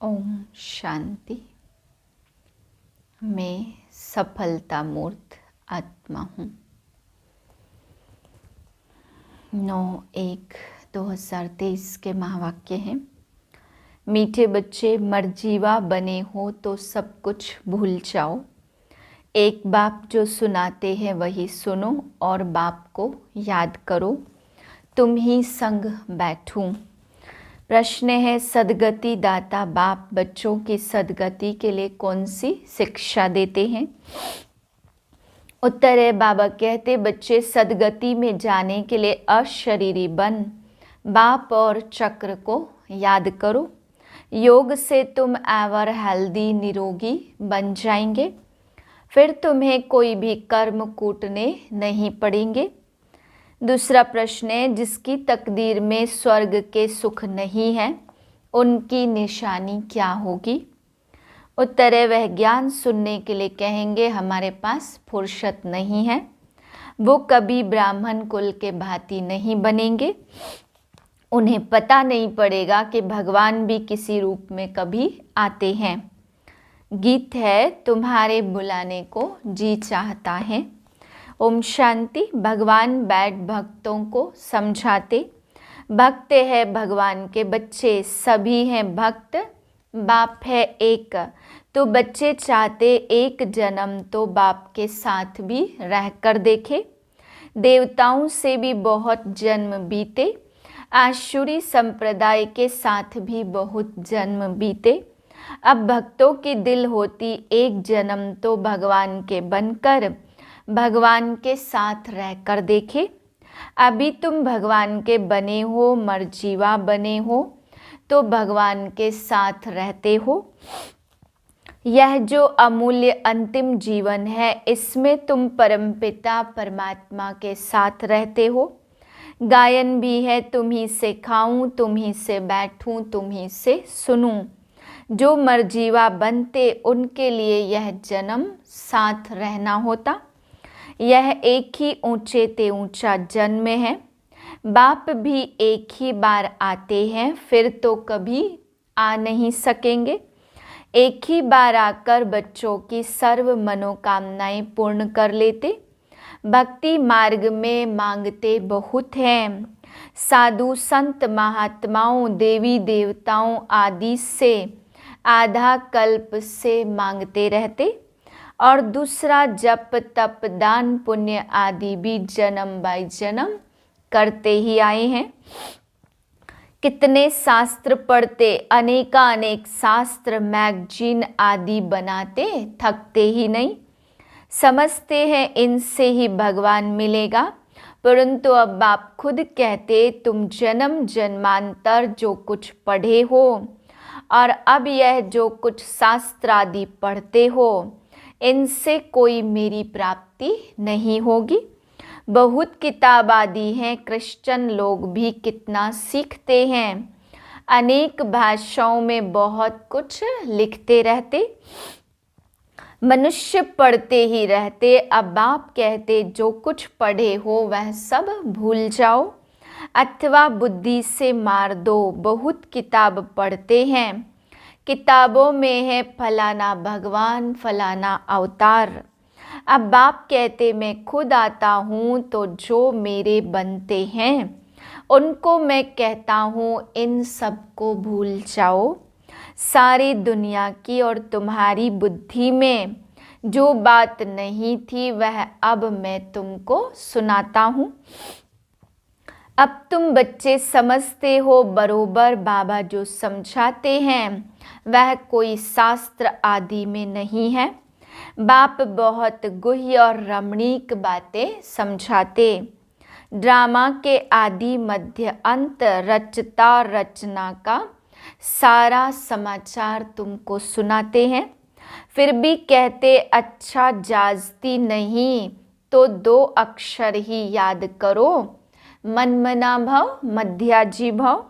ओम शांति। मैं सफलता मूर्त आत्मा हूँ। 9/1/2023 के महावाक्य हैं। मीठे बच्चे, मर्जीवा बने हो तो सब कुछ भूल जाओ। एक बाप जो सुनाते हैं वही सुनो और बाप को याद करो। तुम ही संग बैठूं। प्रश्न है, सदगति दाता बाप बच्चों की सदगति के लिए कौन सी शिक्षा देते हैं? उत्तर है, बाबा कहते बच्चे सदगति में जाने के लिए अशरीरी बन बाप और चक्र को याद करो। योग से तुम एवर हेल्दी निरोगी बन जाएंगे। फिर तुम्हें कोई भी कर्म कूटने नहीं पड़ेंगे। दूसरा प्रश्न है, जिसकी तकदीर में स्वर्ग के सुख नहीं है उनकी निशानी क्या होगी? उत्तर है, वह ज्ञान सुनने के लिए कहेंगे हमारे पास फुर्सत नहीं है। वो कभी ब्राह्मण कुल के भांति नहीं बनेंगे। उन्हें पता नहीं पड़ेगा कि भगवान भी किसी रूप में कभी आते हैं। गीत है, तुम्हारे बुलाने को जी चाहता है। ओम शांति। भगवान बैठ भक्तों को समझाते। भक्त है भगवान के बच्चे, सभी हैं भक्त, बाप है एक। तो बच्चे चाहते एक जन्म तो बाप के साथ भी रहकर देखे। देवताओं से भी बहुत जन्म बीते, आसुरी संप्रदाय के साथ भी बहुत जन्म बीते। अब भक्तों की दिल होती एक जन्म तो भगवान के बनकर भगवान के साथ रहकर देखे। अभी तुम भगवान के बने हो, मर्जीवा बने हो तो भगवान के साथ रहते हो। यह जो अमूल्य अंतिम जीवन है इसमें तुम परमपिता परमात्मा के साथ रहते हो। गायन भी है, तुम ही से खाऊं, तुम ही से बैठूं, तुम ही से सुनूं। जो मर्जीवा बनते उनके लिए यह जन्म साथ रहना होता। यह एक ही ऊंचे ते ऊंचा जन्म है। बाप भी एक ही बार आते हैं, फिर तो कभी आ नहीं सकेंगे। एक ही बार आकर बच्चों की सर्व मनोकामनाएं पूर्ण कर लेते। भक्ति मार्ग में मांगते बहुत हैं। साधु संत महात्माओं देवी देवताओं आदि से आधा कल्प से मांगते रहते। और दूसरा जप तप दान पुण्य आदि भी जन्म बाय जन्म करते ही आए हैं। कितने शास्त्र पढ़ते, अनेकानेक शास्त्र मैगजीन आदि बनाते, थकते ही नहीं। समझते हैं इनसे ही भगवान मिलेगा, परंतु अब आप खुद कहते तुम जन्म जन्मांतर जो कुछ पढ़े हो और अब यह जो कुछ शास्त्र आदि पढ़ते हो इनसे कोई मेरी प्राप्ति नहीं होगी। बहुत किताब आदि हैं, क्रिश्चियन लोग भी कितना सीखते हैं, अनेक भाषाओं में बहुत कुछ लिखते रहते, मनुष्य पढ़ते ही रहते। अब आप कहते जो कुछ पढ़े हो वह सब भूल जाओ अथवा बुद्धि से मार दो। बहुत किताब पढ़ते हैं, किताबों में है फलाना भगवान फलाना अवतार। अब बाप कहते मैं खुद आता हूँ तो जो मेरे बनते हैं उनको मैं कहता हूँ इन सब को भूल जाओ। सारी दुनिया की और तुम्हारी बुद्धि में जो बात नहीं थी वह अब मैं तुमको सुनाता हूँ। अब तुम बच्चे समझते हो बरोबर बाबा जो समझाते हैं वह कोई शास्त्र आदि में नहीं है। बाप बहुत गुह्य और रमणीक बातें समझाते। ड्रामा के आदि मध्य अंत रचता रचना का सारा समाचार तुमको सुनाते हैं। फिर भी कहते अच्छा जाजती नहीं तो 2 अक्षर ही याद करो, मनमना भव मध्याजी भव।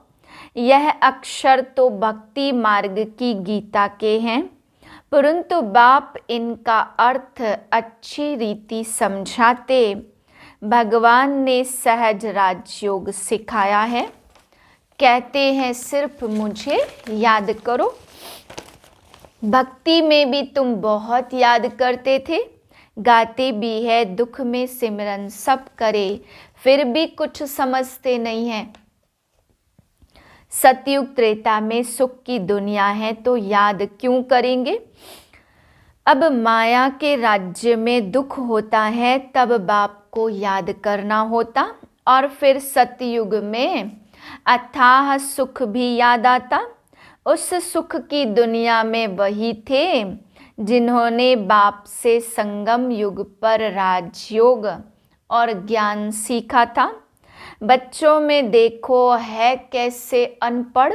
यह अक्षर तो भक्ति मार्ग की गीता के हैं, परंतु बाप इनका अर्थ अच्छी रीति समझाते। भगवान ने सहज राजयोग सिखाया है, कहते हैं सिर्फ मुझे याद करो। भक्ति में भी तुम बहुत याद करते थे, गाते भी है दुख में सिमरन सब करे, फिर भी कुछ समझते नहीं है। सतयुग त्रेता में सुख की दुनिया है तो याद क्यों करेंगे। अब माया के राज्य में दुख होता है तब बाप को याद करना होता, और फिर सतयुग में अथाह सुख भी याद आता। उस सुख की दुनिया में वही थे जिन्होंने बाप से संगम युग पर राजयोग और ज्ञान सीखा था। बच्चों में देखो है कैसे अनपढ़,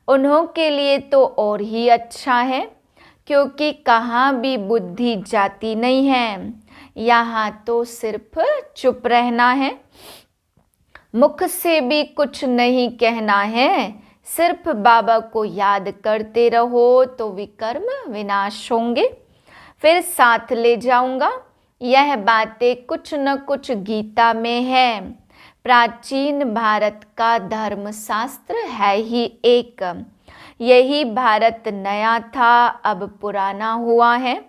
उन्हों के लिए तो और ही अच्छा है, क्योंकि कहाँ भी बुद्धि जाती नहीं है, यहाँ तो सिर्फ चुप रहना है। मुख से भी कुछ नहीं कहना है, सिर्फ बाबा को याद करते रहो तो विकर्म विनाश होंगे। फिर साथ ले जाऊंगा, यह बातें कुछ न कुछ गीता में है। प्राचीन भारत का धर्म शास्त्र है ही एक, यही भारत नया था अब पुराना हुआ है।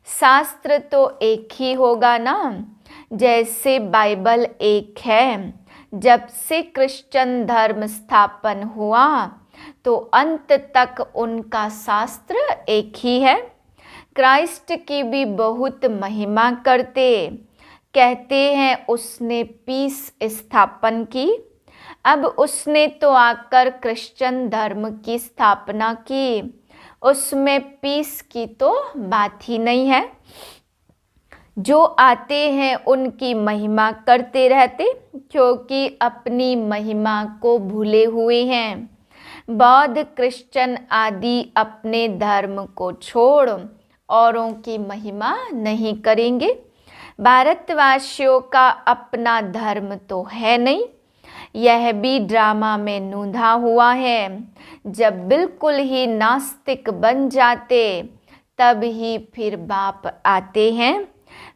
शास्त्र तो एक ही होगा ना, जैसे बाइबल एक है। जब से क्रिश्चियन धर्म स्थापन हुआ तो अंत तक उनका शास्त्र एक ही है। क्राइस्ट की भी बहुत महिमा करते, कहते हैं उसने पीस स्थापन की। अब उसने तो आकर क्रिश्चियन धर्म की स्थापना की, उसमें पीस की तो बात ही नहीं है। जो आते हैं उनकी महिमा करते रहते, क्योंकि अपनी महिमा को भूले हुए हैं। बौद्ध क्रिश्चियन आदि अपने धर्म को छोड़ औरों की महिमा नहीं करेंगे। भारतवासियों का अपना धर्म तो है नहीं, यह भी ड्रामा में नूंधा हुआ है। जब बिल्कुल ही नास्तिक बन जाते तब ही फिर बाप आते हैं।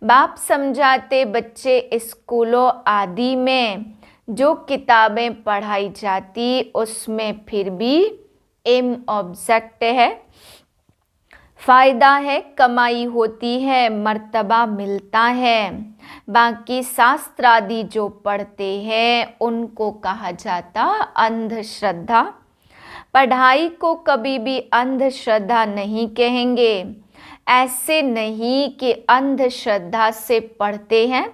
बाप समझाते बच्चे स्कूलों आदि में जो किताबें पढ़ाई जाती उसमें फिर भी एम ऑब्जेक्ट है, फायदा है, कमाई होती है, मर्तबा मिलता है। बाकी शास्त्र आदि जो पढ़ते हैं उनको कहा जाता अंधश्रद्धा। पढ़ाई को कभी भी अंधश्रद्धा नहीं कहेंगे। ऐसे नहीं कि अंधश्रद्धा से पढ़ते हैं,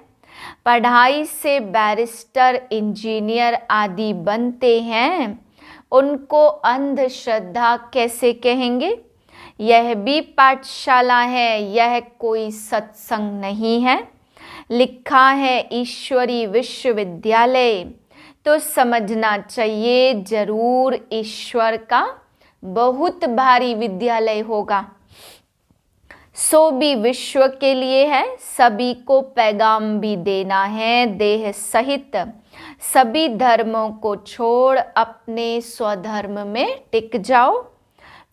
पढ़ाई से बैरिस्टर इंजीनियर आदि बनते हैं, उनको अंधश्रद्धा कैसे कहेंगे। यह भी पाठशाला है, यह कोई सत्संग नहीं है। लिखा है ईश्वरी विश्वविद्यालय, तो समझना चाहिए जरूर ईश्वर का बहुत भारी विद्यालय होगा। सो भी विश्व के लिए है, सभी को पैगाम भी देना है देह सहित। सभी धर्मों को छोड़ अपने स्वधर्म में टिक जाओ,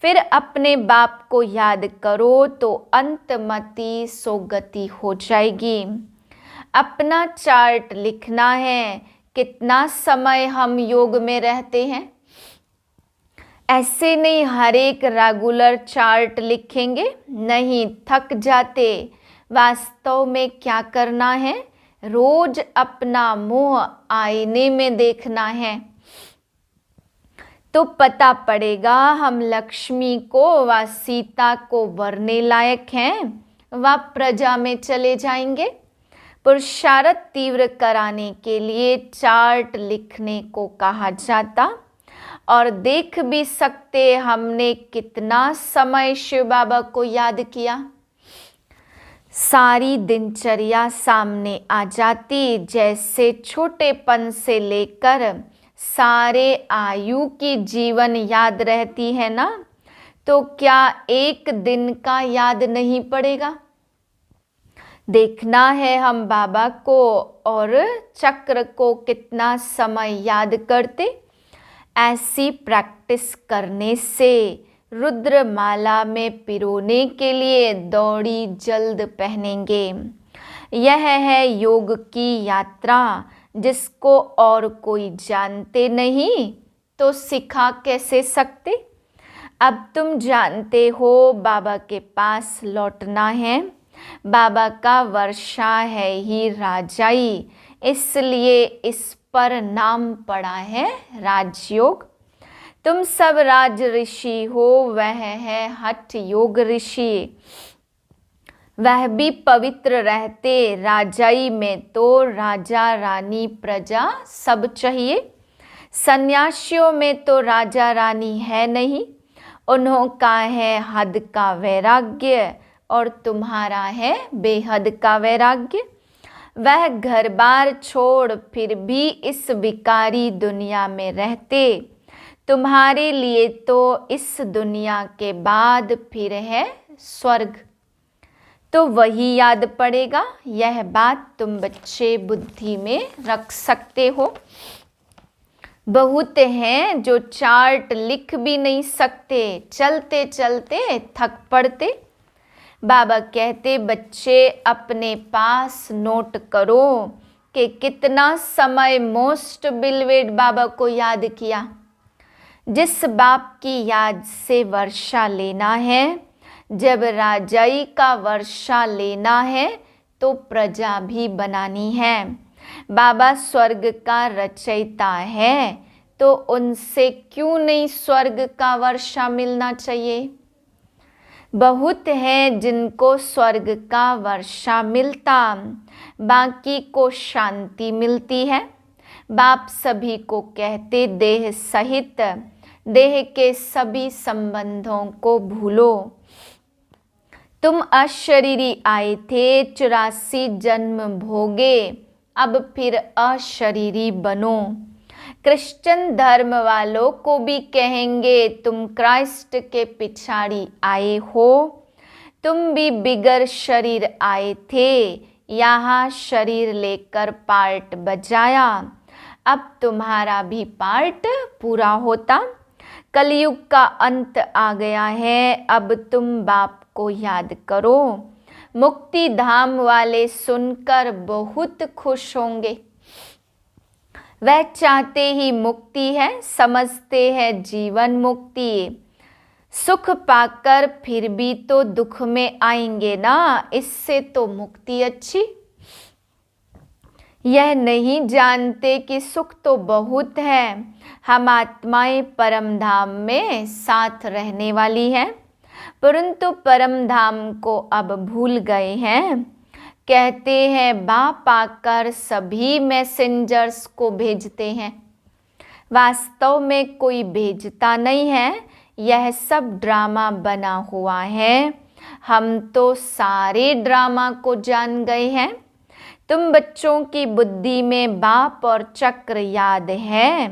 फिर अपने बाप को याद करो तो अंतमति सोगति हो जाएगी। अपना चार्ट लिखना है, कितना समय हम योग में रहते हैं। ऐसे नहीं हर एक रेगुलर चार्ट लिखेंगे, नहीं थक जाते। वास्तव में क्या करना है, रोज अपना मुंह आईने में देखना है तो पता पड़ेगा हम लक्ष्मी को व सीता को वरने लायक हैं व प्रजा में चले जाएंगे। पुरुषार्थ तीव्र कराने के लिए चार्ट लिखने को कहा जाता, और देख भी सकते हमने कितना समय शिव बाबा को याद किया। सारी दिनचर्या सामने आ जाती, जैसे छोटेपन से लेकर सारे आयु की जीवन याद रहती है ना, तो क्या एक दिन का याद नहीं पड़ेगा। देखना है हम बाबा को और चक्र को कितना समय याद करते। ऐसी प्रैक्टिस करने से रुद्रमाला में पिरोने के लिए दौड़ी जल्द पहनेंगे। यह है योग की यात्रा, जिसको और कोई जानते नहीं तो सिखा कैसे सकते। अब तुम जानते हो बाबा के पास लौटना है। बाबा का वर्षा है ही राजाई, इसलिए इस पर नाम पड़ा है राजयोग। तुम सब राज ऋषि हो, वह है हठ योग ऋषि। वह भी पवित्र रहते, राजाई में तो राजा रानी प्रजा सब चाहिए। सन्यासियों में तो राजा रानी है नहीं, उन्हों का है हद का वैराग्य और तुम्हारा है बेहद का वैराग्य। वह घर बार छोड़ फिर भी इस विकारी दुनिया में रहते, तुम्हारे लिए तो इस दुनिया के बाद फिर है स्वर्ग। तो वही याद पड़ेगा, यह बात तुम बच्चे बुद्धि में रख सकते हो। बहुत हैं जो चार्ट लिख भी नहीं सकते, चलते चलते थक पड़ते। बाबा कहते बच्चे अपने पास नोट करो कि कितना समय मोस्ट बिलवेड बाबा को याद किया। जिस बाप की याद से वर्षा लेना है, जब राजाई का वर्षा लेना है तो प्रजा भी बनानी है। बाबा स्वर्ग का रचयिता है, तो उनसे क्यों नहीं स्वर्ग का वर्षा मिलना चाहिए। बहुत हैं जिनको स्वर्ग का वर्षा मिलता, बाकी को शांति मिलती है। बाप सभी को कहते देह सहित देह के सभी संबंधों को भूलो। तुम अशरीरी आए थे, 84 जन्म भोगे, अब फिर अशरीरी बनो। क्रिश्चियन धर्म वालों को भी कहेंगे तुम क्राइस्ट के पिछाड़ी आए हो, तुम भी बिगर शरीर आए थे, यहाँ शरीर लेकर पार्ट बजाया, अब तुम्हारा भी पार्ट पूरा होता। कलयुग का अंत आ गया है, अब तुम बाप को याद करो। मुक्ति धाम वाले सुनकर बहुत खुश होंगे। वह चाहते ही मुक्ति है, समझते हैं जीवन मुक्ति। सुख पाकर फिर भी तो दुख में आएंगे ना, इससे तो मुक्ति अच्छी। यह नहीं जानते कि सुख तो बहुत है, हम आत्माएं परम धाम में साथ रहने वाली हैं, परंतु परम धाम को अब भूल गए हैं। कहते हैं बाप आकर सभी मैसेंजर्स को भेजते हैं, वास्तव में कोई भेजता नहीं है, यह सब ड्रामा बना हुआ है। हम तो सारे ड्रामा को जान गए हैं। तुम बच्चों की बुद्धि में बाप और चक्र याद है,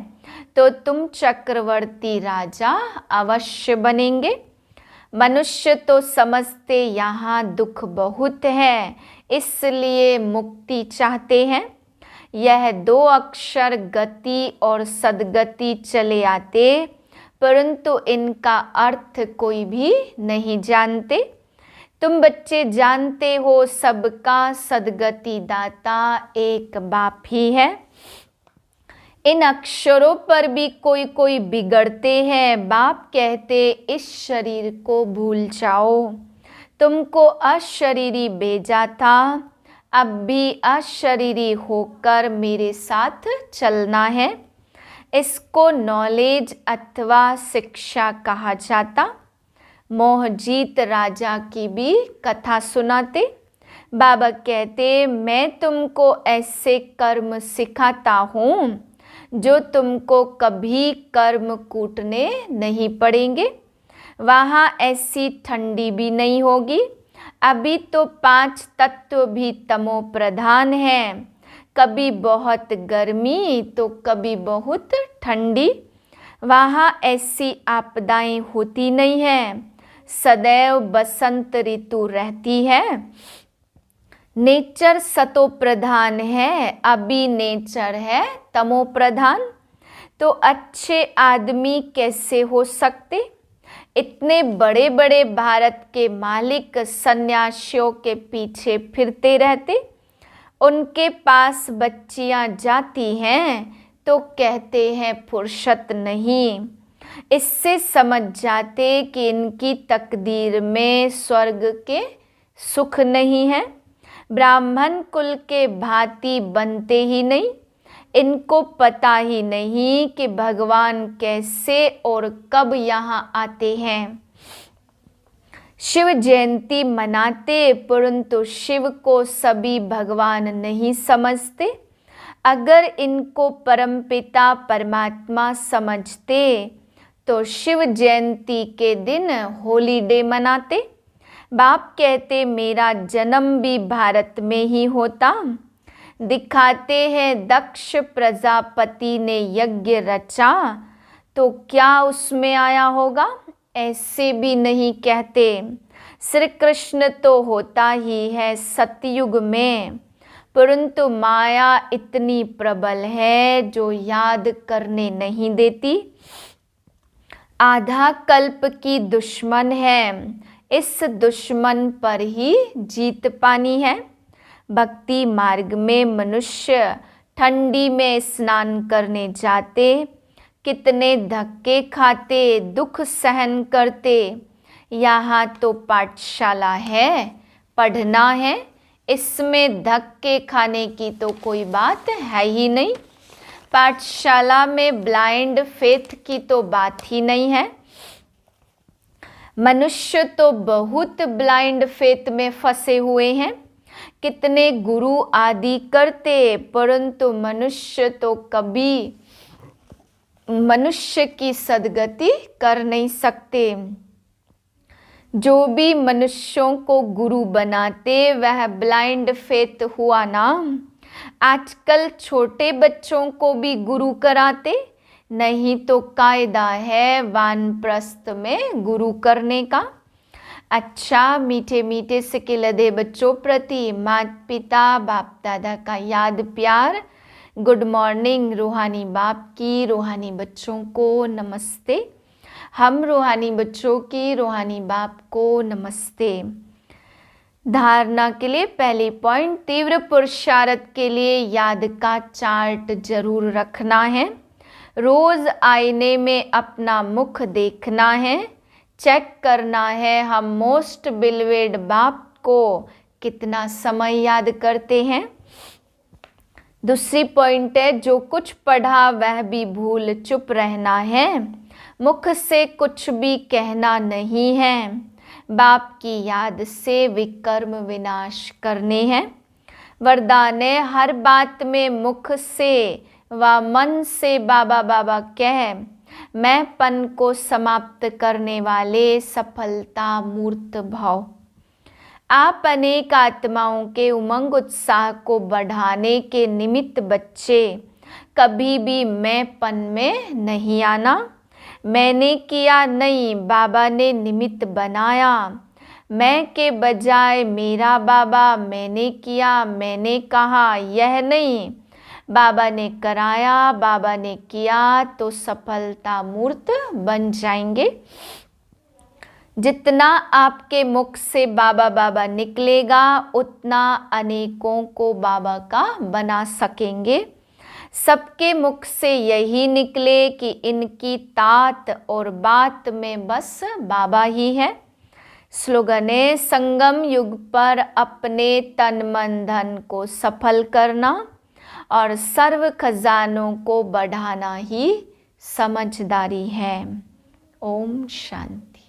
तो तुम चक्रवर्ती राजा अवश्य बनेंगे। मनुष्य तो समझते यहाँ दुख बहुत है, इसलिए मुक्ति चाहते हैं। यह 2 अक्षर गति और सद्गति चले आते, परंतु इनका अर्थ कोई भी नहीं जानते। तुम बच्चे जानते हो सबका सद्गति दाता एक बाप ही है। इन अक्षरों पर भी कोई कोई बिगड़ते हैं। बाप कहते इस शरीर को भूल जाओ, तुमको अशरीरी भेजा था, अब भी अशरीरी होकर मेरे साथ चलना है। इसको नॉलेज अथवा शिक्षा कहा जाता। मोहजीत राजा की भी कथा सुनाते। बाबा कहते मैं तुमको ऐसे कर्म सिखाता हूँ जो तुमको कभी कर्म कूटने नहीं पड़ेंगे। वहाँ ऐसी ठंडी भी नहीं होगी। अभी तो 5 तत्व भी तमो प्रधान हैं, कभी बहुत गर्मी तो कभी बहुत ठंडी। वहाँ ऐसी आपदाएं होती नहीं हैं, सदैव बसंत ऋतु रहती है। नेचर सतो प्रधान है, अभी नेचर है तमो प्रधान। तो अच्छे आदमी कैसे हो सकते। इतने बड़े बड़े भारत के मालिक सन्यासियों के पीछे फिरते रहते, उनके पास बच्चियां जाती हैं तो कहते हैं फुर्सत नहीं। इससे समझ जाते कि इनकी तकदीर में स्वर्ग के सुख नहीं है। ब्राह्मण कुल के भांति बनते ही नहीं। इनको पता ही नहीं कि भगवान कैसे और कब यहाँ आते हैं। शिव जयंती मनाते परंतु शिव को सभी भगवान नहीं समझते। अगर इनको परमपिता परमात्मा समझते तो शिव जयंती के दिन होलीडे मनाते। बाप कहते मेरा जन्म भी भारत में ही होता। दिखाते हैं दक्ष प्रजापति ने यज्ञ रचा तो क्या उसमें आया होगा, ऐसे भी नहीं कहते। श्री कृष्ण तो होता ही है सतयुग में, परंतु माया इतनी प्रबल है जो याद करने नहीं देती। आधा कल्प की दुश्मन है, इस दुश्मन पर ही जीत पानी है। भक्ति मार्ग में मनुष्य ठंडी में स्नान करने जाते, कितने धक्के खाते, दुख सहन करते। यहाँ तो पाठशाला है, पढ़ना है, इसमें धक्के खाने की तो कोई बात है ही नहीं। पाठशाला में ब्लाइंड फेथ की तो बात ही नहीं है। मनुष्य तो बहुत ब्लाइंड फेथ में फंसे हुए हैं। कितने गुरु आदि करते, परंतु मनुष्य तो कभी मनुष्य की सद्गति कर नहीं सकते। जो भी मनुष्यों को गुरु बनाते वह ब्लाइंड फेथ हुआ ना। आजकल छोटे बच्चों को भी गुरु कराते, नहीं तो कायदा है वानप्रस्थ में गुरु करने का। अच्छा, मीठे मीठे सिके लदे बच्चों प्रति माता पिता बाप दादा का याद प्यार। Good morning. रूहानी बाप की रूहानी बच्चों को नमस्ते। हम रूहानी बच्चों की रूहानी बाप को नमस्ते। धारणा के लिए पहली पॉइंट, तीव्र पुरुषार्थ के लिए याद का चार्ट जरूर रखना है। रोज आईने में अपना मुख देखना है, चेक करना है हम मोस्ट बिलवेड बाप को कितना समय याद करते हैं। दूसरी पॉइंट है, जो कुछ पढ़ा वह भी भूल चुप रहना है, मुख से कुछ भी कहना नहीं है। बाप की याद से विकर्म विनाश करने हैं। वरदान है, हर बात में मुख से व मन से बाबा बाबा कह, मैं पन को समाप्त करने वाले सफलता मूर्त भाव। आप अनेक आत्माओं के उमंग उत्साह को बढ़ाने के निमित्त बच्चे, कभी भी मैं पन में नहीं आना। मैंने किया नहीं, बाबा ने निमित्त बनाया। मैं के बजाय मेरा बाबा, मैंने किया, मैंने कहा, यह नहीं। बाबा ने कराया, बाबा ने किया तो सफलता मूर्त बन जाएंगे। जितना आपके मुख से बाबा बाबा निकलेगा उतना अनेकों को बाबा का बना सकेंगे। सबके मुख से यही निकले कि इनकी तात और बात में बस बाबा ही है। स्लोगन है, संगम युग पर अपने तन मन धन को सफल करना और सर्व खजानों को बढ़ाना ही समझदारी है। ओम शांति।